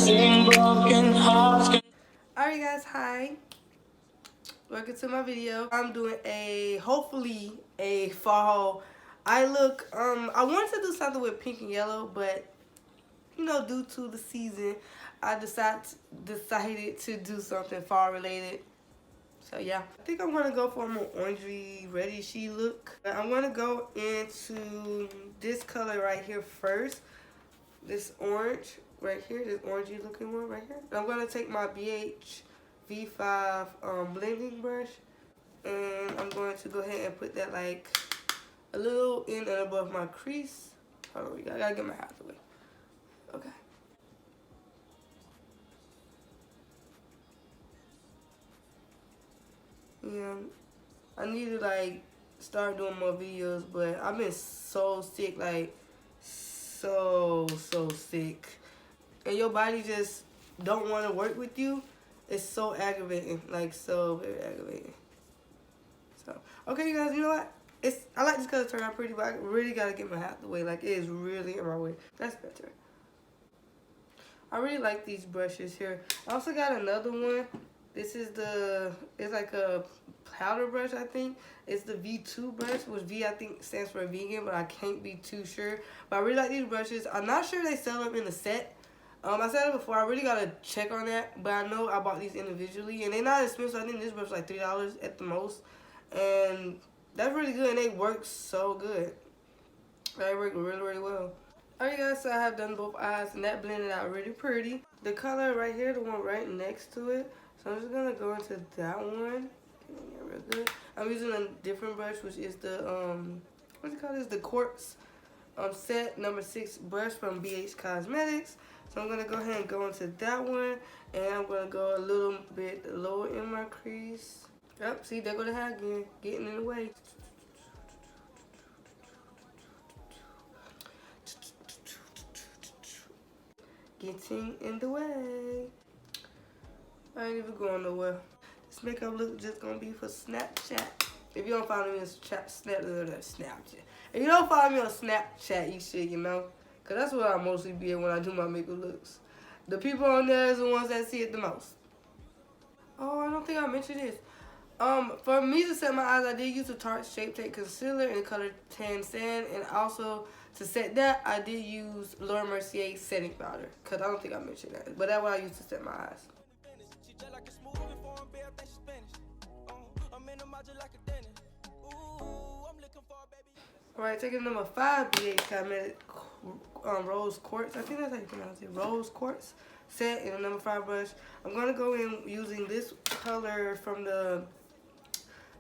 Alright guys, hi. Welcome to my video. I'm doing hopefully a fall eye look. I wanted to do something with pink and yellow, but you know, due to the season, I decided to do something fall related. So yeah, I think I'm gonna go for a more orangey, reddish-y look. I'm gonna go into this color right here first. This orange right here, this orangey looking one right here. I'm gonna take my BH V5 blending brush, and I'm going to go ahead and put that like a little in and above my crease. Hold on, I gotta get my hat out of the way. Okay. Yeah, I need to like start doing more videos, but I've been so sick, like so sick, and your body just don't want to work with you. It's so aggravating, like so very aggravating. So okay, you guys, you know what? I like this color turn out pretty, but I really gotta get my hat out of the way. Like it is really in my way. That's better. I really like these brushes here. I also got another one. This is it's like a powder brush, I think. It's the V2 brush, which V I think stands for vegan, but I can't be too sure. But I really like these brushes. I'm not sure they sell them in the set. I said it before, I really gotta check on that, but I know I bought these individually, and they're not expensive. I think this brush is like $3 at the most, and that's really good, and they work so good. They work really well. Alright guys, so I have done both eyes, and that blended out really pretty. The color right here, the one right next to it, so I'm just gonna go into that one. Real good. I'm using a different brush, which is the what's it called? This the Quartz set number 6 brush from BH Cosmetics. So I'm gonna go ahead and go into that one, and I'm gonna go a little bit lower in my crease. Yep, see, there go the hat again, getting in the way. Getting in the way. I ain't even going nowhere. This makeup look just gonna be for Snapchat. If you don't follow me on Snapchat. If you don't follow me on Snapchat, you should, you know. Cause that's where I mostly be at when I do my makeup looks. The people on there is the ones that see it the most. Oh, I don't think I mentioned this. For me to set my eyes, I did use the Tarte Shape Tape Concealer in the color Tan Sand, and also to set that, I did use Mercier setting powder. Cause I don't think I mentioned that, but that's what I used to set my eyes. Alright, taking number 5 BH Cosmetic Rose Quartz. I think that's how you pronounce it. Rose Quartz set in a number 5 brush. I'm gonna go in using this color from the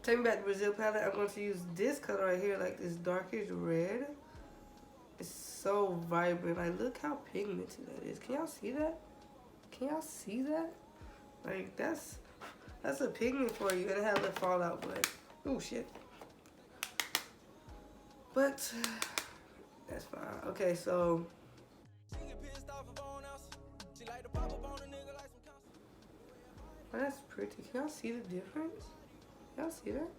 Take Me Back to Brazil palette. I'm going to use this color right here, like this darkish red. It's so vibrant. Like, look how pigmented that is. Can y'all see that? Can y'all see that? Like, that's a pigment for you, and it has a fallout, but oh shit. But that's fine. Okay, so oh, that's pretty. Can y'all see the difference? Y'all see that?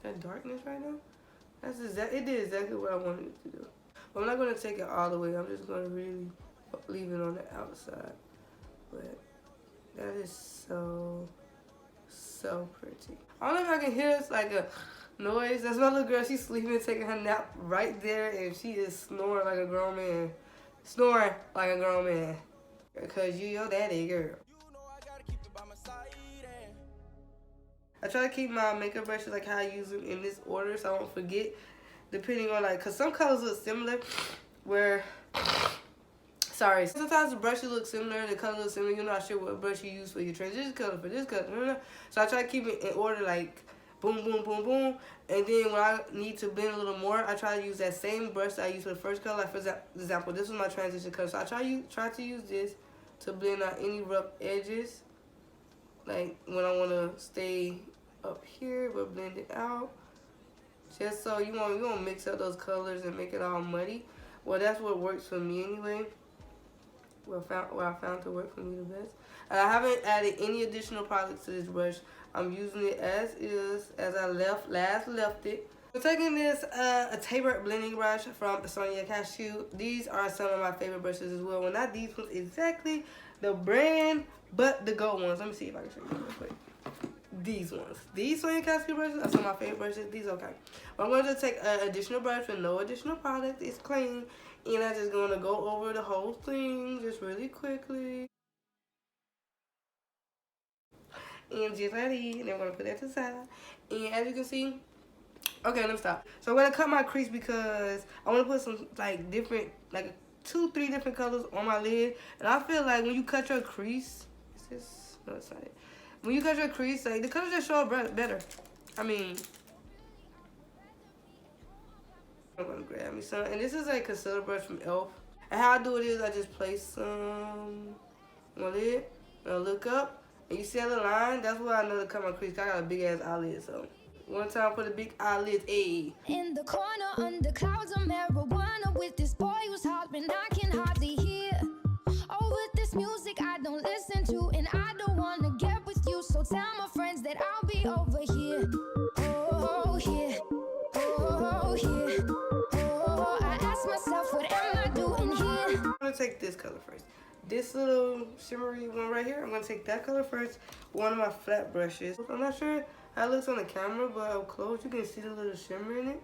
That darkness right now? That's it did exactly what I wanted it to do. But I'm not gonna take it all the way. I'm just gonna really leave it on the outside. But that is so pretty. I don't know if I can hear it's like a noise. That's my little girl. She's sleeping, taking her nap right there, and she is snoring like a grown man. Snoring like a grown man. Because you your daddy, girl. I try to keep my makeup brushes like how I use them in this order, so I won't forget. Depending on like, cause some colors look similar, where sometimes the brushes look similar, the color looks similar. You're not sure what brush you use for your transition color, for this color. So I try to keep it in order, like boom, boom, boom, boom. And then when I need to blend a little more, I try to use that same brush that I used for the first color. Like for example, this was my transition color. So I try to use this to blend out any rough edges. Like when I want to stay up here, but blend it out. Just so you won't mix up those colors and make it all muddy. Well, that's what works for me anyway. What I found to work for me the best. And I haven't added any additional products to this brush. I'm using it as is, as I last left it. I'm taking this a tapered blending brush from Sonia Kashuk. These are some of my favorite brushes as well. Well, not these ones exactly, the brand, but the gold ones. Let me see if I can show you real quick. These ones. These Sonia Kashuk brushes are some of my favorite brushes. These okay. But I'm going to take an additional brush with no additional product. It's clean. And I'm just going to go over the whole thing just really quickly. And just like that. And I'm going to put that to the side. And as you can see, okay, let me stop. So I'm going to cut my crease because I want to put some like different, like 2-3 different colors on my lid. And I feel like when you cut your crease, is this? No, it's not it. When you cut your crease, like the colors just show up better. I mean, I'm gonna grab me some, and this is a concealer brush from E.l.f. And how I do it is I just place some on it, and I look up, and you see that little line? That's why I know to cut my crease. 'Cause I got a big ass eyelid, so one time for the big eyelids, ayy. In the corner under clouds of marijuana with this boy who's hopping, I can hardly hear. Oh, with this music I don't listen to, and I don't wanna get with you, so tell my friends that I'll be over here. Oh, here. Oh, here. Oh, I ask myself, what am I doing here? I'm gonna take this color first. This little shimmery one right here, I'm gonna take that color first with one of my flat brushes. I'm not sure how it looks on the camera, but up close you can see the little shimmer in it.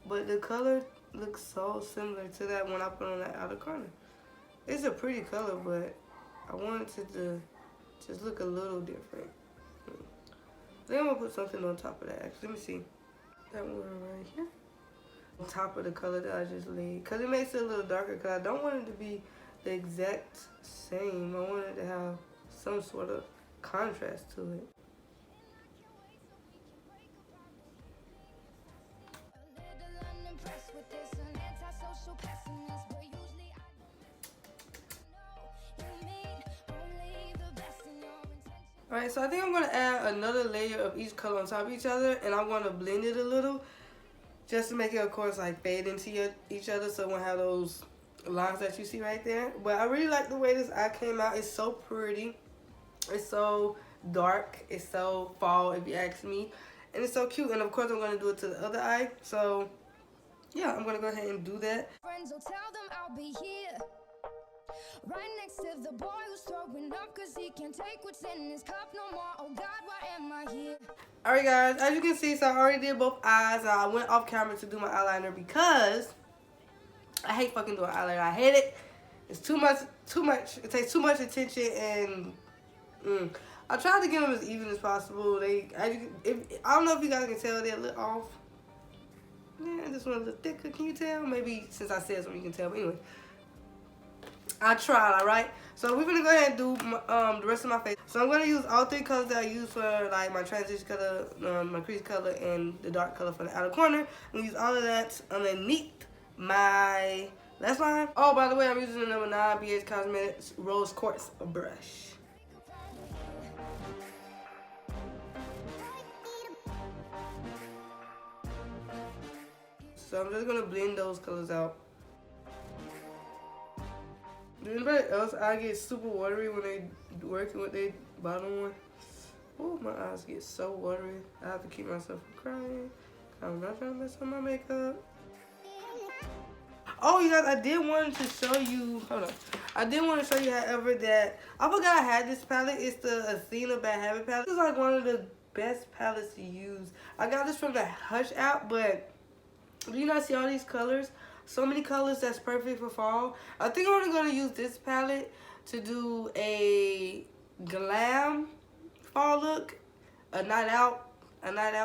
But the color looks so similar to that one I put on that outer corner. It's a pretty color, but I wanted it to just look a little different. Then I'm gonna put something on top of that. Actually, let me see. That one right here. On top of the color that I just laid. Because it makes it a little darker, because I don't want it to be the exact same. I want it to have some sort of contrast to it. Alright, so I think I'm going to add another layer of each color on top of each other, and I'm going to blend it a little just to make it, of course, like fade into each other so it won't have those lines that you see right there. But I really like the way this eye came out. It's so pretty. It's so dark. It's so fall, if you ask me. And it's so cute. And, of course, I'm going to do it to the other eye. So, yeah, I'm going to go ahead and do that. Friends will tell them I'll be here. Right next to the boy who's throwing up cause he can't take what's in his cup no more. Oh God, why am I here? Alright guys, as you can see, so I already did both eyes. I went off camera to do my eyeliner because I hate fucking doing eyeliner. I hate it. It's too much. It takes too much attention, and I tried to get them as even as possible. I don't know if you guys can tell they're a little off. Yeah, this one a little thicker. Can you tell? Maybe since I said something you can tell. But anyway, I tried, alright? So we're going to go ahead and do the rest of my face. So I'm going to use all 3 colors that I use for like my transition color, my crease color, and the dark color for the outer corner. I'm going to use all of that underneath my lash line. Oh, by the way, I'm using the number 9 BH Cosmetics Rose Quartz brush. So I'm just going to blend those colors out. Anybody else, I get super watery when they working with their bottom one. Oh, my eyes get so watery. I have to keep myself from crying. I'm not trying to mess up my makeup. Oh, you guys, I did want to show you. Hold on. I did want to show you, however, that I forgot I had this palette. It's the Athena Bad Habit palette. This is like one of the best palettes to use. I got this from the Hush app, but do you not see all these colors? So many colors that's perfect for fall. I think I'm going to use this palette to do a glam fall look, a night out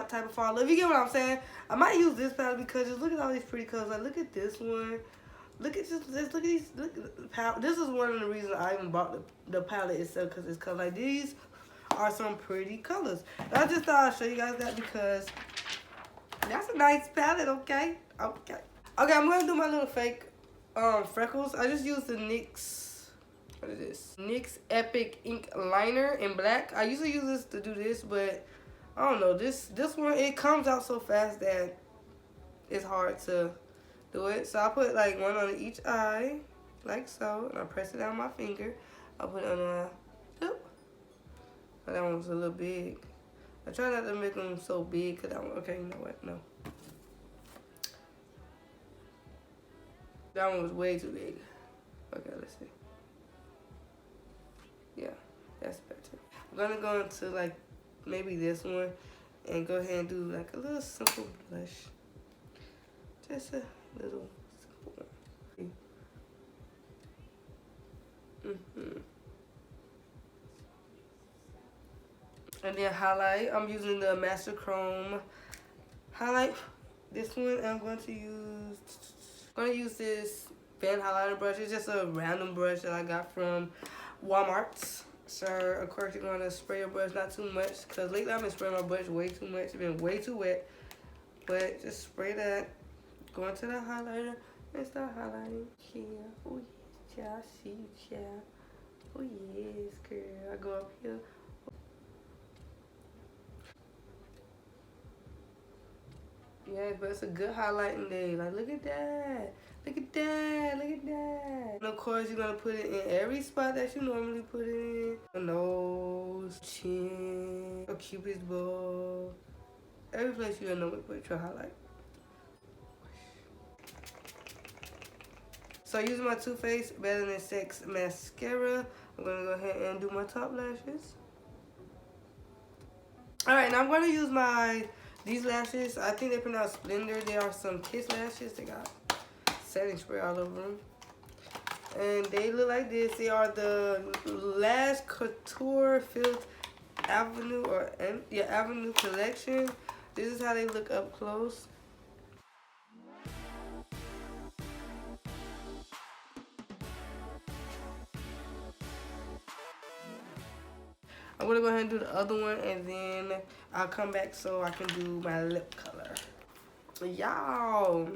type of fall look. If you get what I'm saying, I might use this palette because just look at all these pretty colors. Like, look at this one. Look at look at these. Look at the palette. This is one of the reasons I even bought the palette itself, because it's color. Like, these are some pretty colors. And I just thought I'd show you guys that because that's a nice palette. Okay. Okay, I'm going to do my little fake freckles. I just used the NYX, what is this? NYX Epic Ink Liner in black. I usually use this to do this, but I don't know. This one, it comes out so fast that it's hard to do it. So I put like one on each eye, like so, and I press it down my finger. I put it on a, oh, that one was a little big. I try not to make them so big, because that one, okay, you know what, no. That one was way too big. Okay, let's see. Yeah, that's better. I'm gonna go into like maybe this one and go ahead and do like a little simple blush. Just a little simple one. And then highlight. I'm using the Master Chrome highlight. This one I'm going to use this fan highlighter brush. It's just a random brush that I got from Walmart. So of course you're gonna spray your brush not too much, because lately I've been spraying my brush way too much. It's been way too wet. But just spray that. Go into the highlighter and start highlighting. Yeah. Oh yeah, I see you, child. Oh yes, girl. I go up here. Yeah, but it's a good highlighting day. Like, look at that. Look at that. Look at that. And of course, you're going to put it in every spot that you normally put it in. The nose, chin, a cupid's bow. Every place you're going to put your highlight. So, using my Too Faced Better Than Sex mascara, I'm going to go ahead and do my top lashes. Alright, now I'm going to use these lashes. I think they pronounce Slender. They are some kiss lashes. They got setting spray all over them. And they look like this. They are the Lash Couture Fifth Avenue Avenue collection. This is how they look up close. I'm gonna go ahead and do the other one, and then I'll come back so I can do my lip color. Y'all,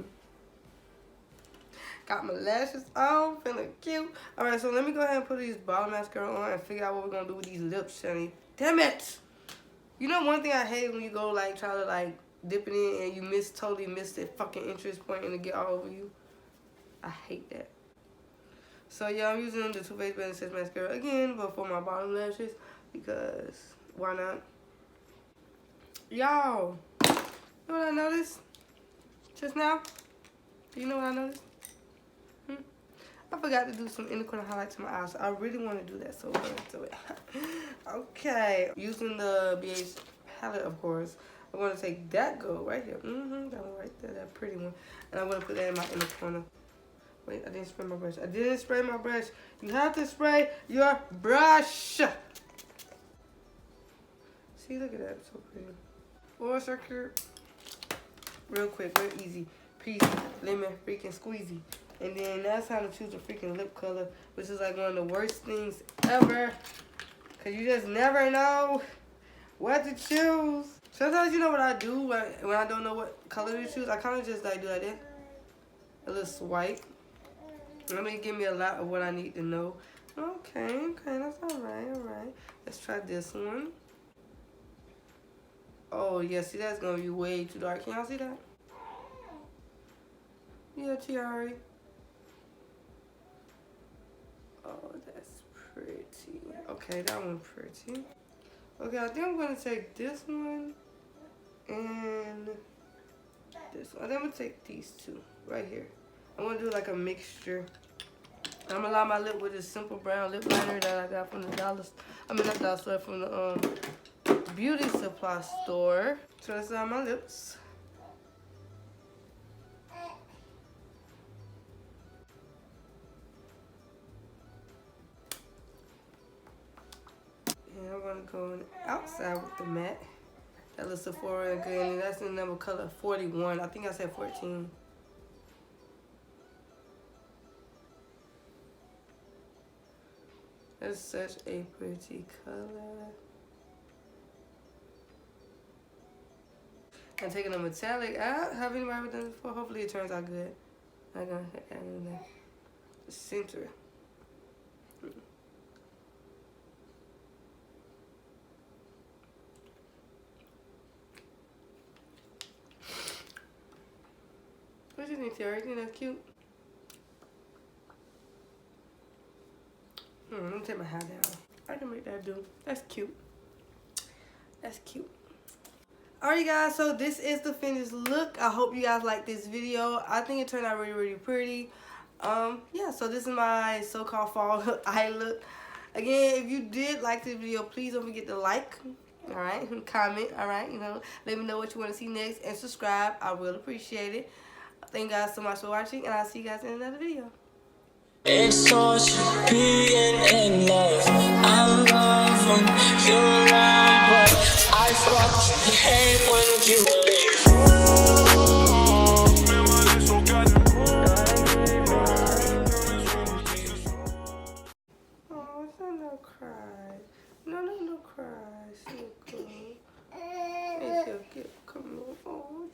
got my lashes on, feeling cute. All right, so let me go ahead and put these bottom mascara on and figure out what we're gonna do with these lips, Shani. Damn it! You know one thing I hate when you go like try to like dip it in and you totally miss that fucking interest point and it get all over you. I hate that. So yeah, I'm using the Too Faced Better Than Sex mascara again, but for my bottom lashes, because why not? Y'all, you know what I noticed just now? Do you know what I noticed? I forgot to do some inner corner highlights to my eyes. I really want to do that, so we're going to do it. Okay, using the BH palette, of course. I'm going to take that gold right here. That one right there, that pretty one. And I'm going to put that in my inner corner. Wait, I didn't spray my brush. I didn't spray my brush. You have to spray your brush. See, look at that. So pretty. Or circular. Real quick, real easy. Peace, lemon, freaking squeezy. And then that's how to choose a freaking lip color, which is like one of the worst things ever. Because you just never know what to choose. Sometimes you know what I do when I don't know what color to choose? I kind of just like do like that. A little swipe. Let me give me a lot of what I need to know. Okay, that's alright. Let's try this one. Oh, yeah, see, that's going to be way too dark. Can y'all see that? Yeah, Tiari. Oh, that's pretty. Okay, that one's pretty. Okay, I think I'm going to take this one and this one. I think I'm going to take these two right here. I'm going to do like a mixture. I'm going to line my lip with this simple brown lip liner that I got from the not dollar store, from the beauty supply store. So that's on my lips. And I'm going to go on the outside with the matte. That looks Sephora again, and that's the number color 41. I think I said 14. That's such a pretty color. I'm taking a metallic. I haven't anybody ever done it before. Hopefully it turns out good. I'm gonna add in the center. What do you think, Tiara? You think that's cute? Let me take my hat down. I can make that do. That's cute. That's cute. Alright guys, so this is the finished look. I hope you guys like this video. I think it turned out really, really pretty. Yeah, so this is my so-called fall eye look. Again, if you did like this video, please don't forget to like, all right, and comment, all right, you know, let me know what you want to see next, and subscribe. I will appreciate it. Thank you guys so much for watching, and I'll see you guys in another video. It's torture being in love. I love when you're around, but I fucking hate when you leave. Oh, it's not no cry. No cry. So cool. It's so cute. Come on. Oh,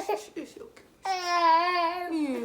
it's so cute. Yeah.